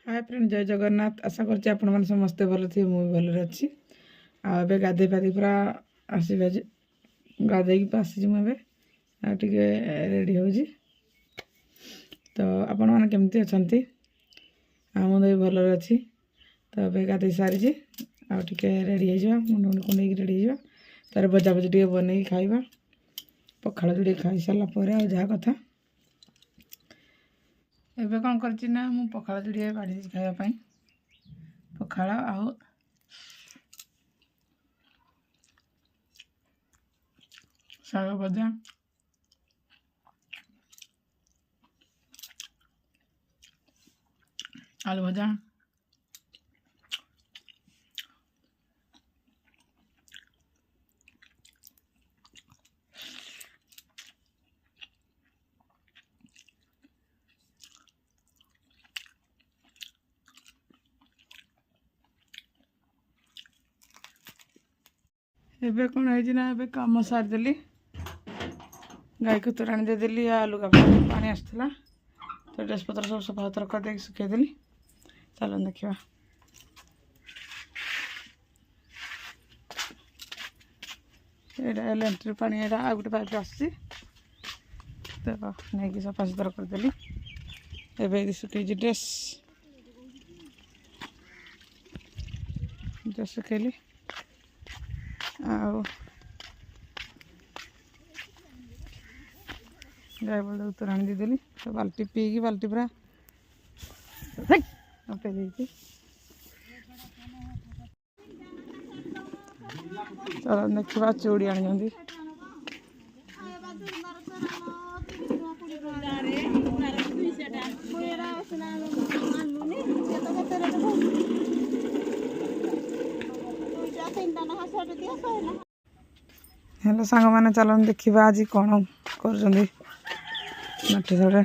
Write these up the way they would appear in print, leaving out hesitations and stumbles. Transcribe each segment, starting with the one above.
Hi friend जय जगन्नाथ आशा करछि आपण माने समस्ते भल थी मु भी भल अच्छी आबे गाधे पाधे पूरा आसीबे गाधे की आसी मु एबे आ टिके रेडी हो जी तो आपण माने केमती अछंती आ मु भी भल अच्छी तो एबे गाधे सारी जी आ टिके रेडी हो जा मुंड को नहीं रेडी हो तार भजा भजी टिके बनै खाइबा पखाळ जोडी खाइ साला परे आ जा कथा एबे कौन करछि ना मु पखाळ जोडी बाड़ी खाइबा पई पखाळ आउ शाग भजा आलू भजा एबे कौन है ना एबे काम सारिदेली गाय को तोराणी देदेली आलू का पानी आसला तो ड्रेस पत्र सब सफा सुतरा कर सुखेदेली चलो देखा एंट्री पानी आ गोटे पाइप आसी तो नहीं सफा सुतरा करदेली एबे सुखी ड्रेस ड्रेस सुखेली गाय बल तोराणी देदेली तो बाल्टी पीकी बाल्टी पूरा पे दी चलो देखा चूड़ी आनी हेलो सांग मैंने चलो देखा आज कौन कर माटी साड़े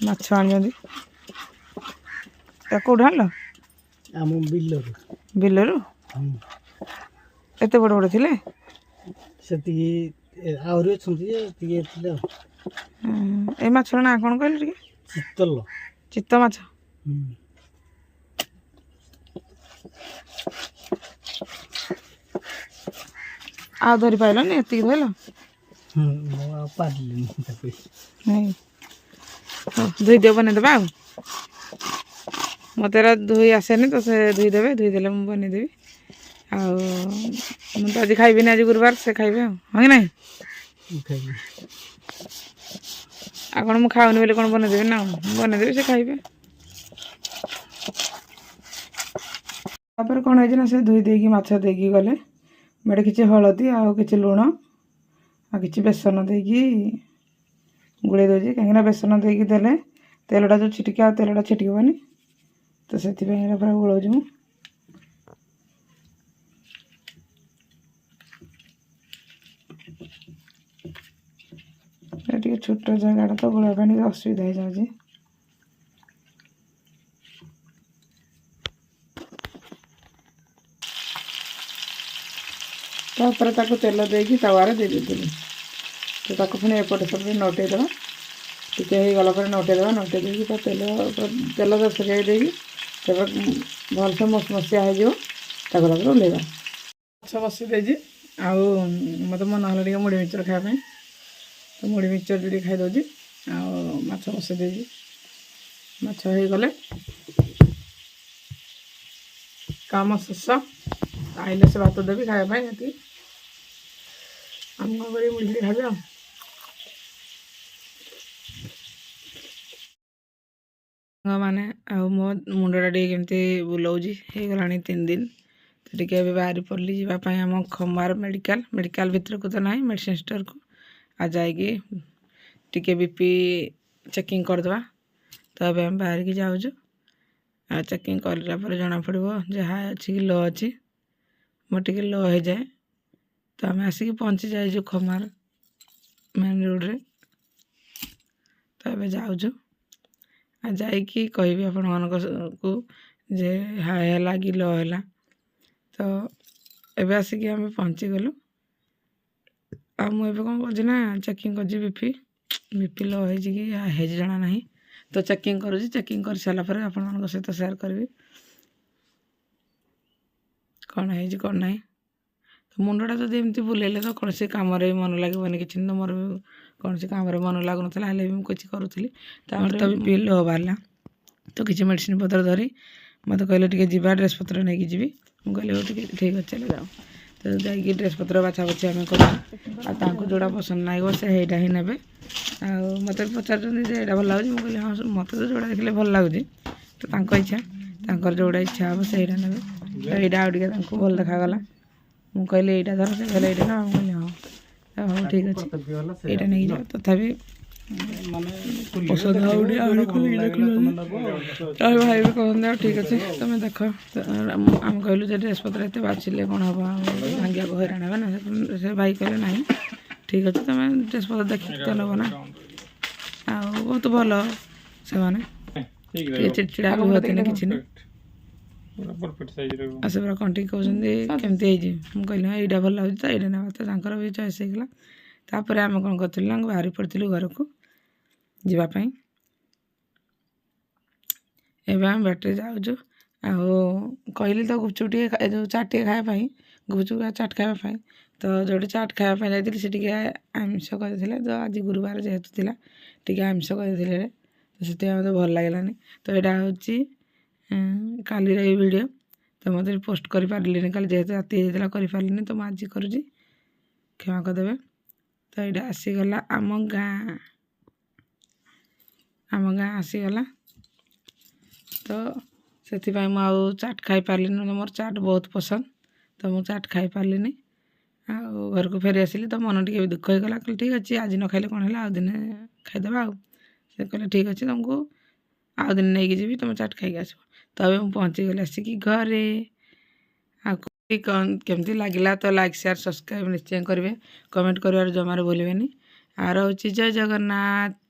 माछ आनी कौट आन बिलरू एत बड़ बड़ थे ए माछर ना कौन कहले चित्तल चित्त माछ आ धरी पाइलनि एति धरल नहीं धोई दे बन देवा मत धोई आसेनि तो से धोईदे धोईदे मुझे बनईदेवी मुझे आज खाइबी आज गुरुवार से खाइबे हाँ कि नहीं कौन मुझे खाऊनी बोले कौन बनईदेवी ना बनईदेवी से खाइबे कौन है से धोई देकी माछ देकी गले मेरे किसी हलदी आउ कि लुण आ कि बेसन देकी गुड़े दूसरी कहीं बेसन देकी देले तेलटा जो छिटिक आ तेलटा छिटिकबनी तो से पूरा गोलाऊँ मुझे छोट जगह तो गोलापी असुविधा हो जाए तापर ताको तेल देकी तवारे दे देदेली तो ताको पुणी एपटे सेपटे नटेदेवा टिके गला नटेदेवा नटे देकी तो तेल सजाई देकी भलसे मसमसिया हो ओल्लेवा माछ बसी देजी आउ मत मन है मुढ़ी मिक्सचर खायापी तो मुढ़ी मिक्सचर जोड़ी खाई दौजी आछ बसई देजी माछ हो गले काम शेष आइले से भात देवी खाया ये आम कौन कर मुड़ी खाइबे मैंने मो मुंडा टे केमती बुलाऊँगी हो गला 3 दिन तो टे बाहरी पड़ी जावाई आम खमार मेडिकल भितर को तो ना मेडिसिन स्टोर को आ जाएगी टिके बीपी चेकिंग करदे तो अब आम बाहर की जाऊँ आ चेकिंग कर जना पड़ो जहाँ अच्छी लो अच्छी मोर टे लो हो जाए तो आम आसिक पहुँची जाइजु खमार मेन रोड रे तो ये जाऊँ आ जाइकी कहि आपण को जे हाई है कि लो है तो एबे आसिक आम पहुँची गलु आ मुझे कौन कर चेकिंग कर बीपी लो हो जना ना तो चेकिंग करुँच चेकिंग कर सारा पर आप सहित सेयार करी कौन है कौन ना तो मुंडा जब एमती बुलेले तो कौन से कम मन लगे कि मोर भी कौन से कम मन लगुन भी मुझे करूँगी तो भी पी लो बाहर तो किसी मेडिसिन पत्र धरी मत कहले टे ड्रेस पत्र नहीं जी मुझे ठीक अच्छे चले जाओ तो जाकि ड्रेस पत्र बाछा बाछी आम कर जोड़ा पसंद ना से ही ने मत पचार यहाँ भल लगे मुझे हाँ मत तो जोड़ा देखले भल लगुच तो इच्छा जोड़ा इच्छा हम से ने तो यहाँ आगे भल देखागला मुझे कहली यहाँ धर से कहले यहाँ ना मुझे हाँ हाँ ठीक अच्छे यहाँ नहीं जाओ तथापि पसंद भाई भी कहते ठीक अच्छे तुम देख आम कहलु ड्रेस पत्र एत बाछिले कौन हम भांगिया को हईराण है ना से भाई कहले ना ठीक अच्छे तुम ड्रेस पत्र देखिए तो नब ना आ बहुत भल से चिड़चिड़ा भी होती किसी ना से पूरा कंटिक कहते केमती मुझे कहली हाँ यहाँ भल लगे तो यहाँ ना तो भी चॉइस होगा तापर आम कौन करूँ बाहरी पड़ू घर को जीवाई एवं आम बैटरी जाऊँ कहली तो गुपचुप टे जो चाट टे खायापी गुपचुप चाट खायापी तो जो चाट खायापी जाती से आमिष करते तो आज गुरुवार जेहेतु थी टे आमिष करते तो से मत भल लगलानी तो यहाँ हूँ काली वीडियो तो मत पोस्ट कर पारे कल जेहेतु राति होता कर तो मुझे करुँच क्षमा करदे तो यहाँ आसीगला आम गाँ आसीगला तो से चाट खाई पार्ली मोर चाट बहुत पसंद तो मुझे चाट खाई पार्ली आ घर को फेरी आसिली तो मन टे दुख होगा कहले ठीक अच्छे आज न खाइले कौन है आउ दिन खाईदे आउ से कहले ठीक अच्छे तुमको आउ दिन नहीं जी तुम चाट खाई आस तो अभी मुझे पहुँची गली आसिक घरे केमती लगे तो लाइक शेयर सब्सक्राइब निश्चय करेंगे कमेंट कर जमार भूलें आ रही जय जगन्नाथ।